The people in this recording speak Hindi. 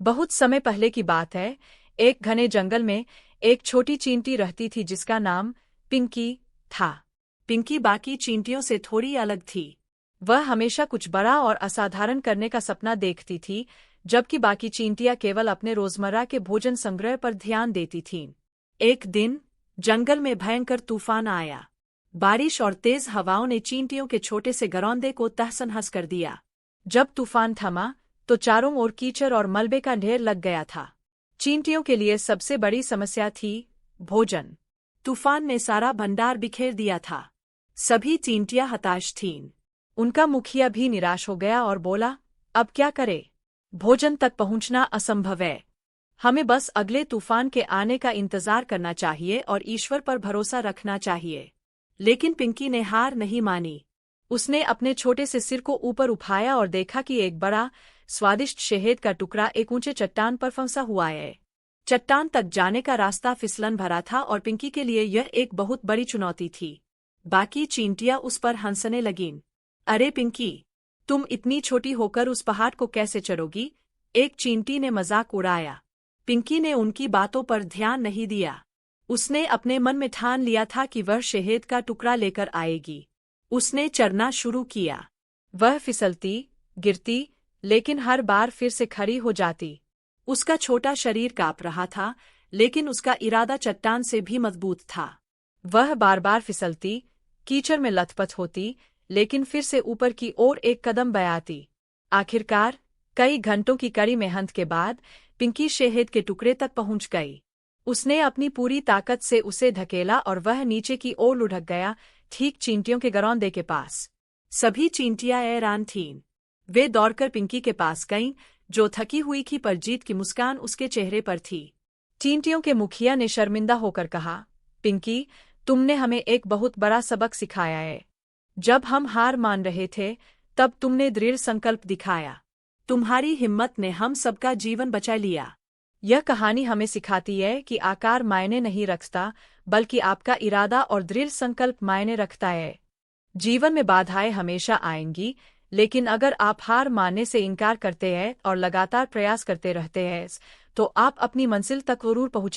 बहुत समय पहले की बात है। एक घने जंगल में एक छोटी चींटी रहती थी जिसका नाम पिंकी था। पिंकी बाकी चींटियों से थोड़ी अलग थी। वह हमेशा कुछ बड़ा और असाधारण करने का सपना देखती थी, जबकि बाकी चींटियां केवल अपने रोजमर्रा के भोजन संग्रह पर ध्यान देती थीं। एक दिन जंगल में भयंकर तूफान आया। बारिश और तेज हवाओं ने चींटियों के छोटे से घरौंदे को तहस-नहस कर दिया। जब तूफान थमा तो चारों ओर कीचड़ और मलबे का ढेर लग गया था। चींटियों के लिए सबसे बड़ी समस्या थी भोजन। तूफान ने सारा भंडार बिखेर दिया था। सभी चींटियां हताश थीं। उनका मुखिया भी निराश हो गया और बोला, अब क्या करें? भोजन तक पहुंचना असंभव है। हमें बस अगले तूफान के आने का इंतजार करना चाहिए और ईश्वर पर भरोसा रखना चाहिए। लेकिन पिंकी ने हार नहीं मानी। उसने अपने छोटे से सिर को ऊपर उठाया और देखा कि एक बड़ा स्वादिष्ट शहद का टुकड़ा एक ऊंचे चट्टान पर फंसा हुआ है। चट्टान तक जाने का रास्ता फिसलन भरा था और पिंकी के लिए यह एक बहुत बड़ी चुनौती थी। बाकी चींटियां उस पर हंसने लगीं। अरे पिंकी, तुम इतनी छोटी होकर उस पहाड़ को कैसे चढ़ोगी? एक चींटी ने मजाक उड़ाया। पिंकी ने उनकी बातों पर ध्यान नहीं दिया। उसने अपने मन में ठान लिया था कि वह शहद का टुकड़ा लेकर आएगी। उसने चढ़ना शुरू किया। वह फिसलती, गिरती, लेकिन हर बार फिर से खड़ी हो जाती। उसका छोटा शरीर कांप रहा था, लेकिन उसका इरादा चट्टान से भी मजबूत था। वह बार बार फिसलती, कीचड़ में लथपथ होती, लेकिन फिर से ऊपर की ओर एक कदम बढ़ाती। आखिरकार कई घंटों की कड़ी मेहनत के बाद पिंकी शहद के टुकड़े तक पहुंच गई। उसने अपनी पूरी ताकत से उसे धकेला और वह नीचे की ओर लुढ़क गया, ठीक चींटियों के घरौंदे के पास। सभी चींटियां हैरान थीं। वे दौड़कर पिंकी के पास गईं, जो थकी हुई थी पर जीत की मुस्कान उसके चेहरे पर थी। चींटियों के मुखिया ने शर्मिंदा होकर कहा, पिंकी, तुमने हमें एक बहुत बड़ा सबक सिखाया है। जब हम हार मान रहे थे, तब तुमने दृढ़ संकल्प दिखाया। तुम्हारी हिम्मत ने हम सबका जीवन बचा लिया। यह कहानी हमें सिखाती है कि आकार मायने नहीं रखता, बल्कि आपका इरादा और दृढ़ संकल्प मायने रखता है। जीवन में बाधाएं हमेशा आएंगी, लेकिन अगर आप हार मानने से इनकार करते हैं और लगातार प्रयास करते रहते हैं, तो आप अपनी मंजिल तक जरूर पहुंचेंगे।